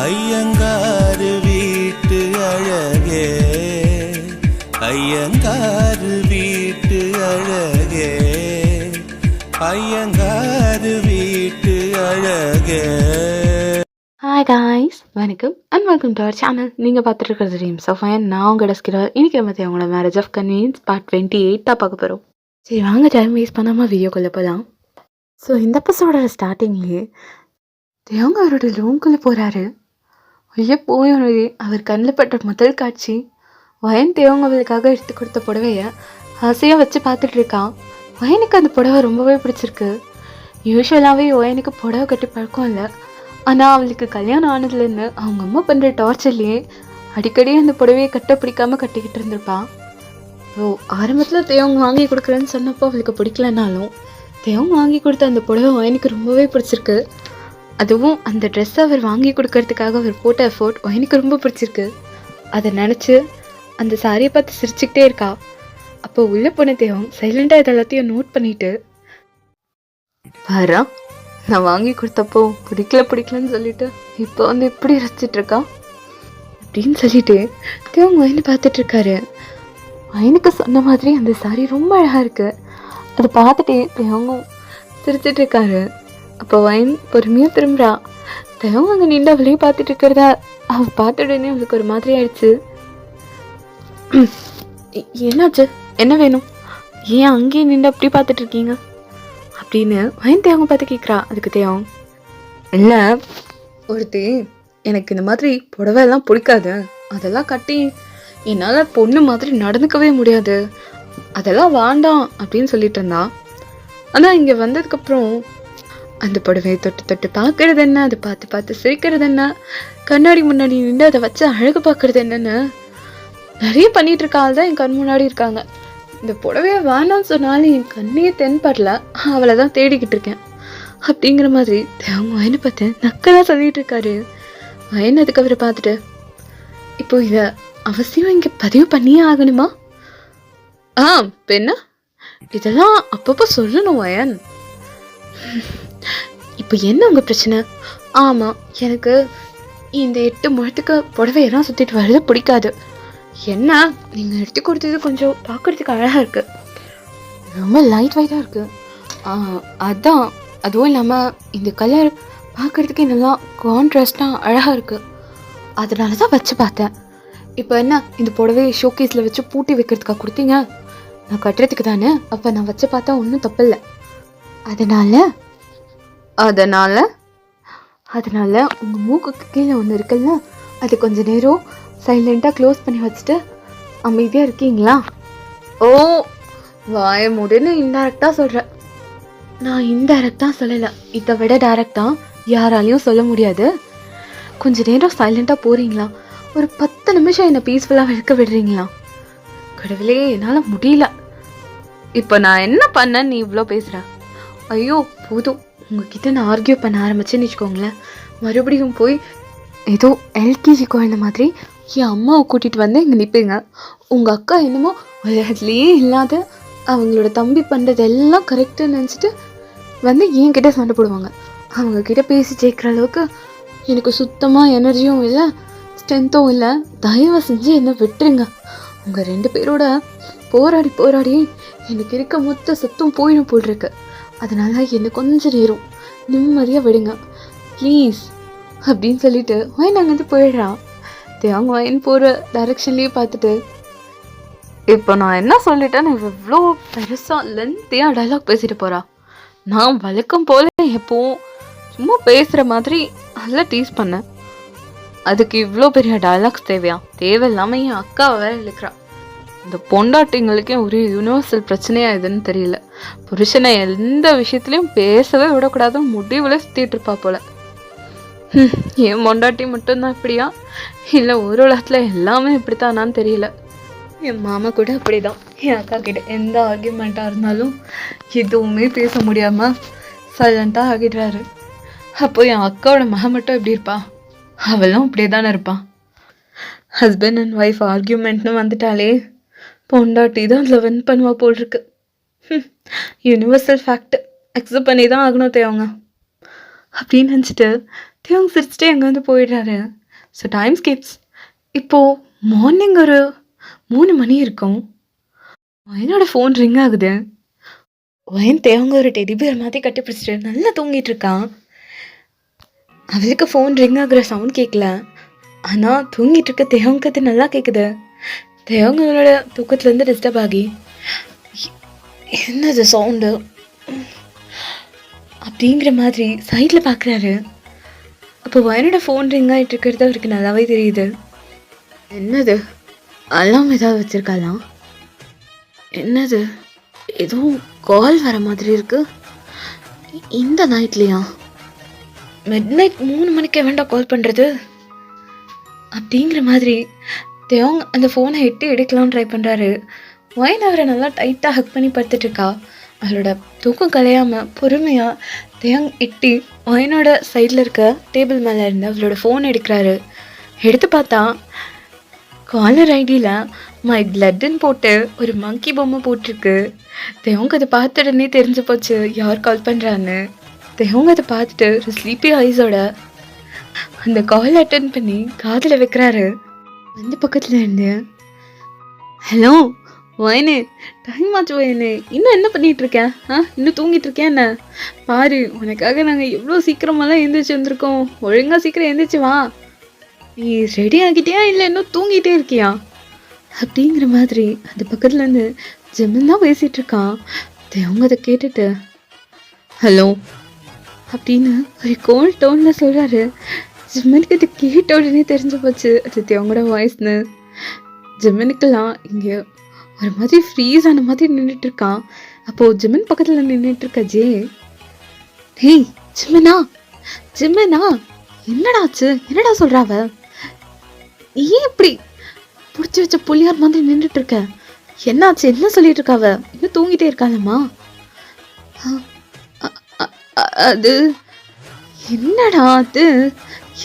ஐயங்காரு வீட்டு அழகே, ஐயங்காரு வீட்டு அழகே, ஐயங்காரு வீட்டு அழகே. ஹாய் காய்ஸ், வணக்கம் and welcome to our channel. நீங்கள் பார்த்துட்டு இருக்கிறது ட்ரீம்ஸ் ஆஃப் அயன். நான் உங்கள் டஸ்கிரார். இன்றைக்கி நம்ம அவங்களோட மேரேஜ் ஆஃப் கன்வீனியன்ஸ் பார்ட் 28 பார்க்க போகிறோம். சரி வாங்க, டைம் வேஸ்ட் பண்ணாமல் வீடியோக்குள்ளே போகலாம். ஸோ இந்த எபிசோடோட ஸ்டார்டிங்லேயே தேவங்க அவரோட ரூம்குள்ளே போகிறாரு. ஐயோ போய் அவர் கண்ணில் பட்ட முதல் காட்சி வயன் தேவங்க அவளுக்காக எடுத்து கொடுத்த புடவையை ஆசையாக வச்சு பார்த்துட்டு இருக்கான். வயனுக்கு அந்த புடவை ரொம்பவே பிடிச்சிருக்கு. யூஸ்வலாகவே வயனுக்கு புடவை கட்டி பழக்கம் இல்லை. ஆனால் அவளுக்கு கல்யாணம் ஆனதுலேருந்து அவங்க அம்மா பண்ணுற டார்ச்சர்லேயே அடிக்கடி அந்த புடவையை கட்ட பிடிக்காமல் கட்டிக்கிட்டு இருந்திருப்பான். ஸோ ஆரம்பத்தில் தேவங்க வாங்கி கொடுக்குறேன்னு சொன்னப்போ அவளுக்கு பிடிக்கலனாலும் தேவங்க வாங்கி கொடுத்த அந்த புடவை எனக்கு ரொம்பவே பிடிச்சிருக்கு. அதுவும் அந்த ட்ரெஸ்ஸை அவர் வாங்கி கொடுக்கறதுக்காக அவர் போட்ட எஃபோர்ட் எனக்கு ரொம்ப பிடிச்சிருக்கு. அதை நினச்சி அந்த சாரியை பார்த்து சிரிச்சுக்கிட்டே இருக்கா. அப்போ உள்ள போன தேவம் சைலண்டாக இது எல்லாத்தையும் நோட் பண்ணிட்டு, பாரா நான் வாங்கி கொடுத்தப்போ பிடிக்கலன்னு சொல்லிட்டு இப்போ வந்து எப்படி ரசிச்சிட்டு இருக்கா அப்படின்னு சொல்லிட்டு தேவங்க வயனை பார்த்துட்டு இருக்காரு. வயனுக்கு சொன்ன மாதிரி அந்த சாரி ரொம்ப அழகாக இருக்கு. அதை பார்த்துட்டே தேவங்க சிரிச்சிட்டு இருக்காரு. அப்போ வயன் பொறுமையாக திரும்புறா. தேவங்க அங்கே நின்று அவளையும் பார்த்துட்டு இருக்கிறத அவள் பார்த்த உடனே அவளுக்கு ஒரு மாதிரி ஆயிடுச்சு. என்னாச்சு, என்ன வேணும், ஏன் அங்கேயே நின்று அப்படி பார்த்துட்டு இருக்கீங்க அப்படின்னு வயன் தேவங்க பார்த்து கேட்குறா. அதுக்கு தேவம், இல்லை ஒருத்தி எனக்கு இந்த மாதிரி புடவைலாம் பிடிக்காது, அதெல்லாம் கட்டி என்னால் பொண்ணு மாதிரி நடந்துக்கவே முடியாது, அதெல்லாம் வேண்டாம் அப்படின்னு சொல்லிட்டு இருந்தா. ஆனால் இங்கே வந்ததுக்கப்புறம் அந்த புடவையை தொட்டு பார்க்கறது என்ன, அதை பார்த்து சிரிக்கிறது என்ன, கண்ணாடி முன்னாடி நின்று அதை வச்சு அழகு பார்க்கறது என்னன்னு நிறைய பண்ணிட்டு இருக்காள் தான் என் கண் முன்னாடி இருக்காங்க. இந்த புடவையை வேணாம்னு சொன்னாலும் என் கண்ணையே தென்படல, அவளை தான் தேடிக்கிட்டு இருக்கேன் அப்படிங்கிற மாதிரி அவங்க வயனை பார்த்து நக்கெல்லாம் சொல்லிட்டு இருக்காரு. வயன் அதுக்கு அவரை பார்த்துட்டு, இப்போ இதை அவசியம் இங்கே பதிவு பண்ணியே ஆகணுமா? பெண்ணா இதெல்லாம் அப்பப்போ சொல்லணும் வயன். இப்போ என்ன உங்கள் பிரச்சனை? ஆமாம், எனக்கு இந்த 8 முழத்துக்கு புடவையெல்லாம் சுற்றிட்டு வர்றது பிடிக்காது. என்ன நீங்கள் எடுத்து கொடுத்தது கொஞ்சம் பார்க்குறதுக்கு அழகாக இருக்குது, ரொம்ப லைட் வெயிட்டாக இருக்குது. அதான், அதுவும் இல்லாமல் இந்த கலர் பார்க்குறதுக்கே நல்லா கான்ட்ராஸ்டாக அழகாக இருக்குது, அதனால தான் வச்சு பார்த்தேன். இப்போ என்ன இந்த புடவையை ஷோகேஸில் வச்சு பூட்டி வைக்கிறதுக்காக கொடுத்தீங்க? நான் கட்டுறதுக்கு தானே, அப்போ நான் வச்சு பார்த்தா ஒன்றும் தப்பில்லை. அதனால உங்கள் மூக்குக்கு கீழே ஒன்று இருக்குல்ல, அது கொஞ்சம் நேரம் சைலண்ட்டாக க்ளோஸ் பண்ணி வச்சுட்டு அமைதியாக இருக்கீங்களா? ஓ, வாய முடின்னு இன்டைரக்டாக சொல்கிறேன். நான் இன்டைரக்டாக சொல்லலை, இதை விட டைரக்டாக யாராலையும் சொல்ல முடியாது. கொஞ்சம் நேரம் சைலண்ட்டாக போகிறீங்களா? ஒரு 10 நிமிஷம் என்னை பீஸ்ஃபுல்லாக இருக்க விடுறீங்களா? கடவுளே, என்னால் முடியல. இப்போ நான் என்ன பண்ணேன்னு நீ இவ்வளோ பேசுகிற? ஐயோ போதும், உங்ககிட்ட நான் ஆர்கியூ பண்ண ஆரம்பிச்சேன்னு வச்சுக்கோங்களேன், மறுபடியும் போய் ஏதோ எல்கேஜி குழந்த மாதிரி என் அம்மாவை கூட்டிகிட்டு வந்து இங்கே நிற்பீங்க. உங்கள் அக்கா என்னமோ உலகத்துலேயே இல்லாத அவங்களோட தம்பி பண்ணுறது எல்லாம் கரெக்டுன்னு நினச்சிட்டு வந்து என்கிட்ட சண்டை போடுவாங்க. அவங்கக்கிட்ட பேசி ஜெயிக்கிற அளவுக்கு எனக்கு சுத்தமாக எனர்ஜியும் இல்லை, ஸ்ட்ரென்த்தும் இல்லை. தயவு செஞ்சு என்னை விட்டுருங்க. உங்கள் 2 பேரோட போராடி எனக்கு இருக்க மொத்த சத்தும் போயிடும் போட்டிருக்கு. அதனால் என்னை கொஞ்சம் நேரம் நிம்மதியாக விடுங்க ப்ளீஸ் அப்படின்னு சொல்லிட்டு வயன் அங்கேருந்து போயிடுறான். தேவங்க வயன் போகிற டைரெக்ஷன்லேயே பார்த்துட்டு, இப்போ நான் என்ன சொல்லிட்டேன்னு இவ்வளோ பெருசாக லென்த்தியாக டைலாக் பேசிட்டு போகிறா. நான் வழக்கம் போல் எப்போவும் சும்மா பேசுகிற மாதிரி அதெல்லாம் டீஸ் பண்ணேன், அதுக்கு இவ்வளோ பெரிய டைலாக்ஸ் தேவையா? தேவையில்லாமல் என் அக்காவை வேற இழுக்கிறா. இந்த பொண்டாட்டிங்களுக்கே ஒரு யூனிவர்சல் பிரச்சனையாக எதுன்னு தெரியல. புருஷனை எந்த விஷயத்துலையும் பேசவே விடக்கூடாதுன்னு முடிவில் சுற்றிட்டு இருப்பா போல. என் பொண்டாட்டி மட்டும்தான் இப்படியா, இல்லை ஒரு உலகத்தில் எல்லாமே இப்படித்தானான்னு தெரியல. என் மாமா கூட அப்படிதான். என் அக்கா கிட்ட எந்த ஆர்கியூமெண்ட்டாக இருந்தாலும் எதுவுமே பேச முடியாமல் சைலண்ட்டாக ஆகிடுறாரு. அப்போ என் அக்காவோட மகன் மட்டும் எப்படி இருப்பா? அவளும் அப்படியே தானே இருப்பான். ஹஸ்பண்ட் அண்ட் ஒய்ஃப் ஆர்கியூமெண்ட்னு வந்துட்டாலே பொண்டாட்டி தான் அதில் வின் பண்ணுவா போல் இருக்கு. யூனிவர்சல் ஃபேக்ட் அக்செப்ட் பண்ணி தான் ஆகணும் தேவங்க அப்படின்னு நினச்சிட்டு தேவங்க சிரிச்சுட்டே அங்கே வந்து போயிடுறாரு. So time Schiff's. இப்போது மார்னிங் ஒரு 3 மணி இருக்கும். வயனோட ஃபோன் ரிங் ஆகுது. வயன் தேவங்க ஒரு டெடி பியர் மாதிரி கட்டி பிடிச்சிட்டு நல்லா தூங்கிட்டு இருக்கான். அவளுக்கு ஃபோன் ரிங் ஆகுற சவுண்ட் கேட்கல. ஆனால் தூங்கிட்டு இருக்க தேவங்க அது நல்லா கேட்குது. தேவங்களோட தூக்கத்துலேருந்து டிஸ்டர்ப் ஆகி என்னது சவுண்டு அப்படிங்கிற மாதிரி சைடில் பார்க்குறாரு. அப்போ வயனோட ஃபோன் ரிங் ஆகிட்டு இருக்கிறது அவருக்கு நல்லாவே தெரியுது. என்னது அலாம் ஏதாவது வச்சுருக்கலாம்? என்னது எதுவும் கால் வர மாதிரி இருக்கு இந்த நைட்லையா? மிட் நைட் 3 மணிக்கு வேண்டாம் கால் பண்ணுறது அப்படிங்கிற மாதிரி தேவங்க அந்த ஃபோனை எட்டி எடுக்கலாம்னு ட்ரை பண்ணுறாரு. வயன் அவரை நல்லா டைட்டாக ஹக் பண்ணி படுத்துட்ருக்கா. அவளோட தூக்கம் கலையாமல் பொறுமையாக தேவங்க எட்டி வயனோட சைடில் இருக்க டேபிள் மேலே இருந்து அவளோட ஃபோன் எடுக்கிறாரு. எடுத்து பார்த்தா காலர் ஐடியில் மை பிளட்டுன்னு போட்டு ஒரு மங்கி பொம்மை போட்டிருக்கு. தேவங்க அதை பார்த்த உடனே தெரிஞ்சு போச்சு யார் கால் பண்ணுறான்னு. தேவங்க அதை பார்த்துட்டு ஒரு ஸ்லீப்பி ஐஸோட அந்த கால் அட்டன் பண்ணி காதில் வைக்கிறாரு. அந்த பக்கத்தில் இருந்து ஹலோ வயனே, டைம் ஆச்சு வயனே, இன்னும் என்ன பண்ணிகிட்டு இருக்கேன்? இன்னும் தூங்கிட்டு இருக்கேன் என்ன? பாரு, உனக்காக நாங்கள் எவ்வளோ சீக்கிரமெல்லாம் எழுந்திரிச்சு வந்திருக்கோம். ஒழுங்காக சீக்கிரம் எழுந்திரிச்சு வா. நீ ரெடி ஆகிட்டியா இல்லை இன்னும் தூங்கிட்டே இருக்கியா அப்படிங்கிற மாதிரி அந்த பக்கத்துலேருந்து ஜிம்மன் தான் பேசிகிட்டு இருக்கான். அவங்க அதை கேட்டுட்டு ஹலோ அப்படின்னு ஒரு கோல்ட் டோனில் சொல்கிறாரு. ஜிம்மனுக்கு அது கேட்ட உடனே தெரிஞ்சு போச்சு அது தேவங்களோட வாய்ஸ்னு. ஜிம்மனுக்கெல்லாம் இங்கே ஒரு மாதிரி ஃப்ரீஸ் ஆன மாதிரி நின்றுட்டு இருக்கான். அப்போது ஜிம்மன் பக்கத்தில் நின்றுட்டு இருக்க ஜே, ஹேய் ஜிம்மனா ஜிம்மனா, என்னடாச்சு? என்னடா சொல்கிறாவ? ஏன் இப்படி பிடிச்சி வச்ச புள்ளியார் மாதிரி நின்றுட்டு இருக்க? என்னாச்சு? என்ன சொல்லிட்டு இருக்காவ? இன்னும் தூங்கிட்டே இருக்காளம்மா? அது என்னடா அது?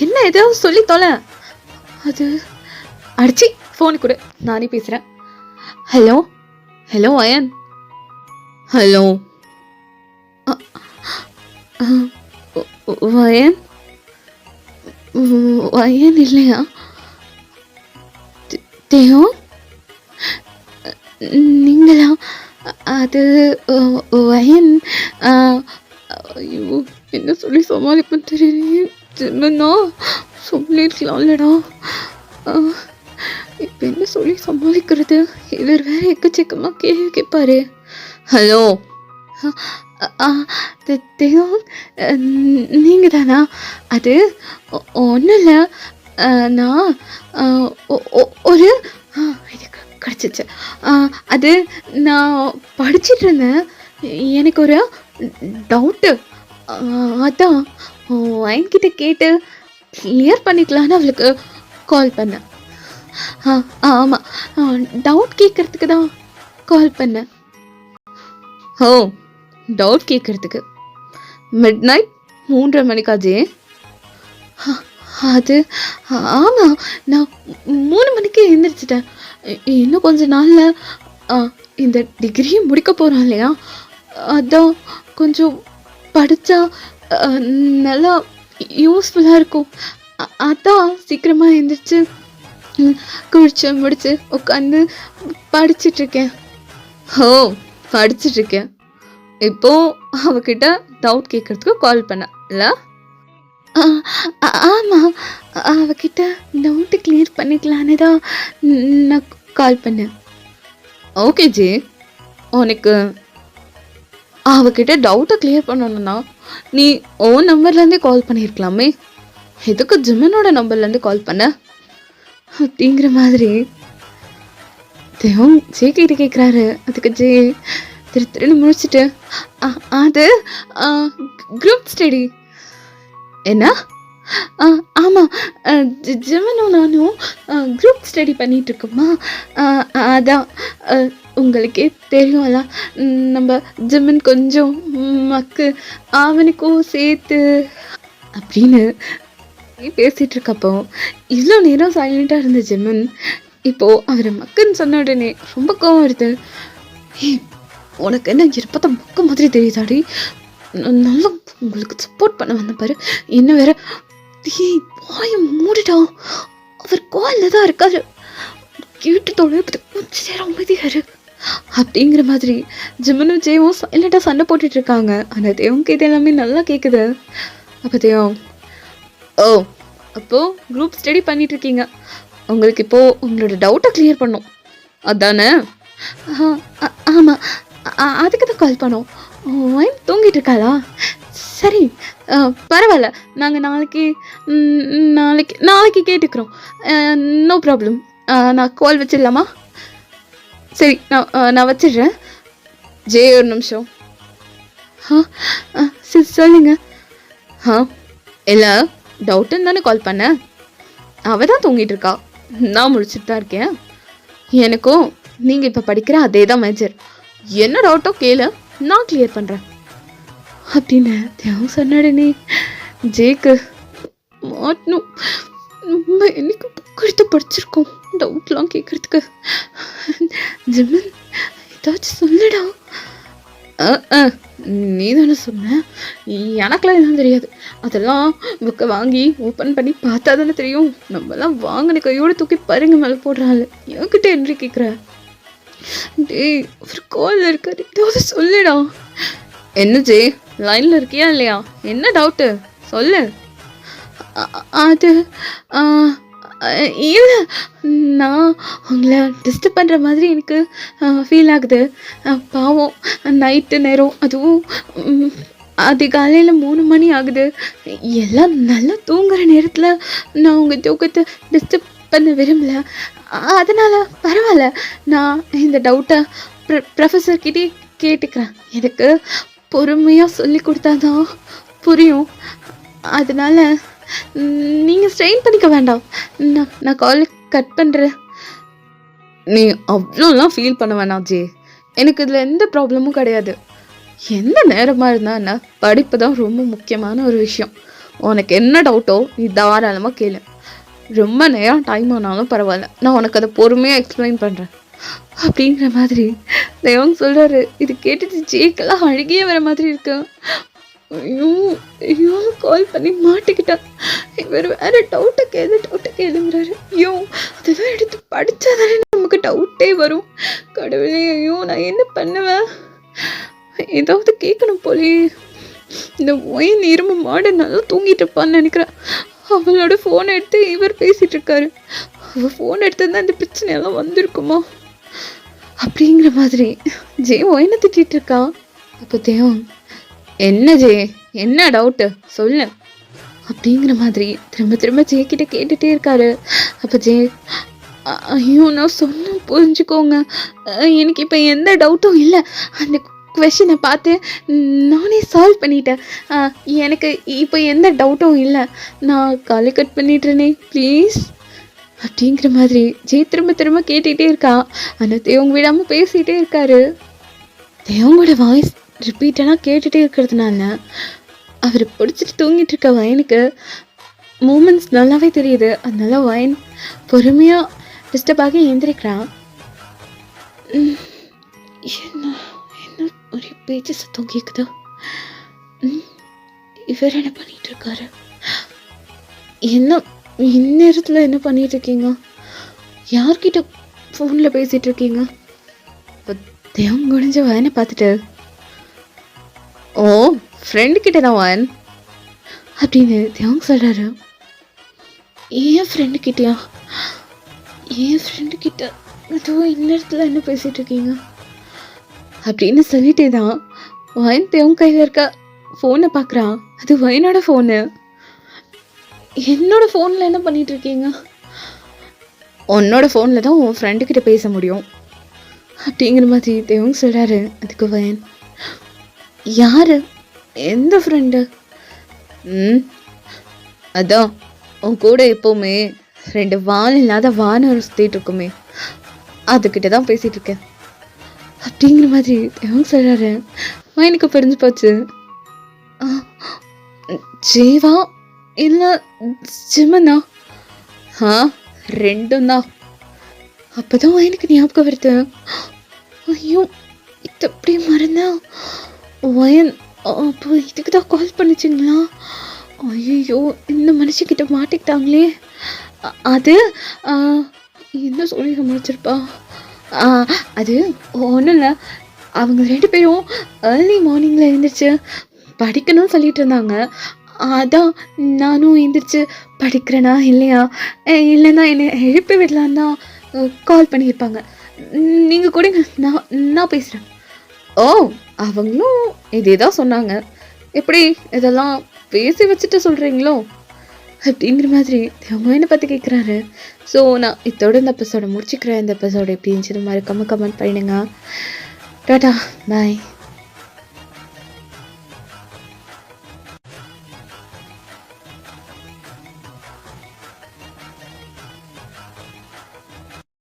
என்ன ஏதாவது சொல்லி தொலை. அது அடிச்சி ஃபோனு கொடு, நானே பேசுகிறேன். ஹலோ ஹலோ வயன், ஹலோ வயன், வயன் இல்லையா? தேவ் நீங்களா? அது வயன். ஐயோ, என்ன சொல்லி சமாளிப்பேன்னு தெரியலையே. ஜிம்மனா சொல்லிருக்கலாம்லடா. இப்போ என்ன சொல்லி சமாளிக்கிறது? இவர் வேற எக்கச்சக்கமாக கேள்வி கேட்பாரு. ஹலோ தேவ், நீங்கள் தானா? அது ஒன்றும் இல்லை, நான் ஒரு இதுக்கு கிடச்சிச்சு. அது நான் படிச்சிட்டு இருந்தேன், எனக்கு ஒரு டவுட்டு, அதான் என்கிட்ட கேட்டு கிளியர் பண்ணிக்கலான்னு அவளுக்கு கால் பண்ணேன். ஆமாம், டவுட் கேட்குறதுக்கு தான் கால் பண்ணேன். ஓ, டவுட் கேட்குறதுக்கு மிட் நைட் 3:30 மணிக்காஜே? அது ஆமாம், நான் 3 மணிக்கு எழுந்திரிச்சிட்டேன். இன்னும் கொஞ்ச நாளில் இந்த டிகிரி முடிக்க போகிறோம் இல்லையா, அதான் கொஞ்சம் படித்தா நல்லா யூஸ்ஃபுல்லாக இருக்கும், அதான் சீக்கிரமாக எழுந்திரிச்சு குளிச்சு முடிச்சு உட்காந்து படிச்சிட்ருக்கேன். ஓ, படிச்சிட்ருக்கேன். இப்போது அவகிட்ட டவுட் கேட்குறதுக்கு கால் பண்ணேன் இல்லை? ஆமாம், அவகிட்ட டவுட்டு கிளியர் பண்ணிக்கலான்னு தான் நான் கால் பண்ணேன். ஓகே ஜி, உனக்கு அவகிட்ட டவுட்டை கிளியர் பண்ணணுன்னா நீ ஓன் நம்பர்லேருந்தே கால் பண்ணியிருக்கலாமே, எதுக்கு ஜிம்மனோட நம்பர்லேருந்து கால் பண்ண அப்படிங்கிற மாதிரி தேவம் ஜே கிட்ட கேட்குறாரு. அதுக்கு ஜே திருன்னு முடிச்சுட்டு அது குரூப் ஸ்டடி. என்ன? ஆமாம், ஜிம்மனும் நானும் குரூப் ஸ்டடி பண்ணிகிட்ருக்கோம்மா, அதான் உங்களுக்கே தெரியும்ல, நம்ம ஜிம்மன் கொஞ்சம் மக்கு, அவனுக்கும் சேர்த்து அப்படின்னு பேசிகிட்டு இருக்கப்போ இவ்வளோ நேரம் சைலண்ட்டாக இருந்த ஜிம்மன் இப்போது அவரை மக்குன்னு சொன்ன உடனே ரொம்ப கோவம் வருது. உனக்கு என்ன இருப்பத்த மக்க மாதிரி தெரியுதாடி? நல்லா உங்களுக்கு சப்போர்ட் பண்ண வந்த பாரு, என்ன வேற டேய் வாய மூடுடா, அவர் காலில் தான் இருக்காரு, கேட்டு தொலைப்பது கொஞ்ச நேரம் அமைதியா இரு அப்படிங்கிற மாதிரி ஜிம்மனும் ஜெயவும் சைலண்டாக சண்டை போட்டுட்டு இருக்காங்க. ஆனால் தேவனுக்கு இது எல்லாமே நல்லா கேட்குது. அப்போ தேவம், ஓ அப்போது குரூப் ஸ்டடி பண்ணிட்டு இருக்கீங்க, உங்களுக்கு இப்போது உங்களோட டவுட்டை கிளியர் பண்ணும் அதானே? ஆமாம், அதுக்கு தான் கால் பண்ணோம். வைன் தூங்கிட்டு இருக்காளா? சரி, பரவாயில்ல, நாங்கள் நாளைக்கு நாளைக்கு நாளைக்கு கேட்டுக்கிறோம், நோ ப்ராப்ளம். நான் கால் வச்சிடலாமா? சரி, நான் வச்சிடுறேன். ஜே ஒரு நிமிஷம். சரி சொல்லுங்க. இல்லை, டவுட்டுன்னு தானே கால் பண்ணேன். அவள் தான் தூங்கிட்டு இருக்கா, நான் முடிச்சுட்டு தான் இருக்கேன். எனக்கும் நீங்கள் இப்போ படிக்கிற அதே தான் மேஜர், என்ன டவுட்டோ கேளு, நான் கிளியர் பண்ணுறேன் அப்படின்னு தேவம் சொன்னாடனே ஜேக்கு மாட்டணும். நம்ம என்னைக்கு புக் எடுத்து படிச்சிருக்கோம் டவுட்லாம் கேட்குறதுக்கு. ஜிம்மன் ஏதாச்சும் சொல்லுடா. நீ தானே சொன்ன, எனக்குலாம் எதுவும் தெரியாது, அதெல்லாம் புக்கை வாங்கி ஓப்பன் பண்ணி பார்த்தா தானே தெரியும். நம்மலாம் வாங்கின கையோடு தூக்கி பருங்க மேலே போடுறாள், என்கிட்ட என்று கேட்குற? டேய் ஒரு காலில் இருக்காரு, ஏதாவது சொல்லுடா. என்ன ஜே, லைனில் இருக்கியா இல்லையா? என்ன டவுட்டு சொல்லு. அது இல்லை, நான் உங்களை டிஸ்டர்ப் பண்ணுற மாதிரி எனக்கு ஃபீல் ஆகுது. பாவம், நைட்டு நேரம், அதுவும் அதிகாலையில் 3 மணி ஆகுது, எல்லாம் நல்லா தூங்குற நேரத்தில் நான் உங்கள் தூக்கத்தை டிஸ்டர்ப் பண்ண விரும்பல. அதனால் பரவாயில்ல, நான் இந்த டவுட்டை ப்ரொஃபஸர்கிட்டே கேட்டுக்கிறேன். எனக்கு பொறுமையாக சொல்லி கொடுத்தாதான் புரியும். அதனால் நீங்கள் ஸ்ட்ரெயின் பண்ணிக்க வேண்டாம், நான் கால் கட் பண்ணுறேன். நீ அவ்வளோலாம் ஃபீல் பண்ண வேணாம் ஜே, எனக்கு இதில் எந்த ப்ராப்ளமும் கிடையாது. எந்த நேரமாக இருந்தால் என்ன, படிப்பு தான் ரொம்ப முக்கியமான ஒரு விஷயம். உனக்கு என்ன டவுட்டோ நீ தாராளமாக கேளு, ரொம்ப நேரம் டைம் ஆனாலும் பரவாயில்ல, நான் உனக்கு அதை பொறுமையாக எக்ஸ்பிளைன் பண்ணுறேன் அப்படிங்கிற மாதிரி தேவங்க சொல்கிறாரு. இது கேட்டுட்டு ஜேக்கெல்லாம் அழுகியே வர மாதிரி இருக்கு. ஐயோ ஐயோ, கால் பண்ணி மாட்டிக்கிட்டேன், இவர் வேறு டவுட்டை கேளுங்கிறாரு. ஐயோ, அதெல்லாம் எடுத்து படித்தா தானே நமக்கு டவுட்டே வரும். கடவுளே, ஐயோ நான் என்ன பண்ணுவேன்? ஏதாவது கேட்கணும் போலே. இந்த ஒயின் இரும்பு மாடு நல்லா தூங்கிட்டு இருப்பான்னு நினைக்கிறேன். அவளோட ஃபோனை எடுத்து இவர் பேசிகிட்டு இருக்காரு. அவள் ஃபோன் எடுத்தது இந்த பிரச்சனையெல்லாம் வந்திருக்குமா அப்படிங்கிற மாதிரி ஜே ஒயினை திட்டிகிட்டு இருக்கா. அப்போ தேவம், என்ன ஜே, என்ன டவுட்டு சொல்லு அப்படிங்கிற மாதிரி திரும்ப திரும்ப ஜே கிட்ட கேட்டுகிட்டே இருக்காரு. அப்போ ஜே, ஐயோ நான் சொன்ன புரிஞ்சுக்கோங்க, எனக்கு இப்போ எந்த டவுட்டும் இல்லை, அந்த கொஷினை பார்த்து நானே சால்வ் பண்ணிட்டேன், எனக்கு இப்போ எந்த டவுட்டும் இல்லை, நான் காலை கட் பண்ணிட்டுறேனே ப்ளீஸ் அப்படிங்கிற மாதிரி ஜே திரும்ப திரும்ப கேட்டுகிட்டே இருக்கா. ஆனால் தேவங்க விடாமல் பேசிகிட்டே இருக்காரு. தேவங்களோட வாய்ஸ் ரிப்பீட்டடாக கேட்டுகிட்டே இருக்கிறதுனால அவர் பிடிச்சிட்டு தூங்கிட்டு இருக்க வயனுக்கு மூமெண்ட்ஸ் நல்லாவே தெரியுது. அதனால வயன் பொறுமையாக டிஸ்டர்ப் ஆகி எழுந்திரிக்கிறான். என்ன என்ன ஒரு பேச்சு சத்தம் கேட்குதா? இவர் என்ன பண்ணிட்டு இருக்காரு? என்ன இந்நேரத்தில் என்ன பண்ணிட்டு இருக்கீங்க? யார்கிட்ட ஃபோனில் பேசிகிட்டு இருக்கீங்க? இப்போ தேவம் குடிஞ்ச வயனை பார்த்துட்டு, ஓ ஃப்ரெண்டு கிட்ட தான் வயன் அப்படின்னு தேவங்க சொல்கிறாரு. ஏன் ஃப்ரெண்டு கிட்டயா? ஏன் ஃப்ரெண்டு கிட்ட அதுவும் இந்நேரத்தில் என்ன பேசிகிட்டு இருக்கீங்க அப்படின்னு சொல்லிட்டே தான் வயன் தேவங்க கையில் இருக்க ஃபோனை பார்க்குறான். அது வயனோட ஃபோனு. என்னோட ஃபோனில் என்ன பண்ணிட்டு இருக்கீங்க? உன்னோட ஃபோனில் தான் உன் ஃப்ரெண்டுக்கிட்ட பேச முடியும் அப்படிங்கிற மாதிரி தேவங்க சொல்கிறாரு. அதுக்கு வயன், யார், எந்த ஃப்ரெண்டு? அதான் உன் கூட எப்போவுமே 2 வால் இல்லாத வானம் சுற்றிட்டு இருக்குமே, அதுக்கிட்ட தான் பேசிகிட்டு இருக்கேன் அப்படிங்கிற மாதிரி தேவங்க சொல்கிறாரு. வயனுக்கு புரிஞ்சு போச்சு. ஜீவா இல்லை ஜிம்மனா? ரெண்டும் தான். அப்போதான் எனக்கு ஞாபகம் வருது. ஐயோ, இது அப்படியே மறந்தா. வயன் அப்போ இதுக்கு தான் கால் பண்ணிச்சிங்களா? ஐயோ, இந்த மனுஷக்கிட்ட மாட்டிக்கிட்டாங்களே. அது ஆ, என்ன சொல்லி சமாளிச்சிருப்பா. ஆ, அது ஒன்றும் இல்லை. அவங்க 2 பேரும் ஏர்லி மார்னிங்கில் எழுந்திரிச்சு படிக்கணும்னு சொல்லிட்டு இருந்தாங்க. அதான் நானும் எழுந்திரிச்சு படிக்கிறேனா இல்லையா, இல்லைன்னா என்னை எழுப்பி விடலான்னு தான் கால் பண்ணியிருப்பாங்க. நீங்கள் கொடுங்க, நான் நான் பேசுகிறேன். ஓ, அவங்களும் இதே தான் சொன்னாங்க. எப்படி இதெல்லாம் பேசி வச்சுட்டு சொல்கிறீங்களோ அப்படிங்கிற மாதிரி அவங்க என்னை பற்றி கேட்குறாரு. ஸோ நான் இதோட இந்த எபிசோட முடிச்சுக்கிறேன். இந்த எபிசோட எப்படி இருந்துச்சு மறக்காம கமெண்ட் பண்ணிடுங்க. டாடா, பாய்.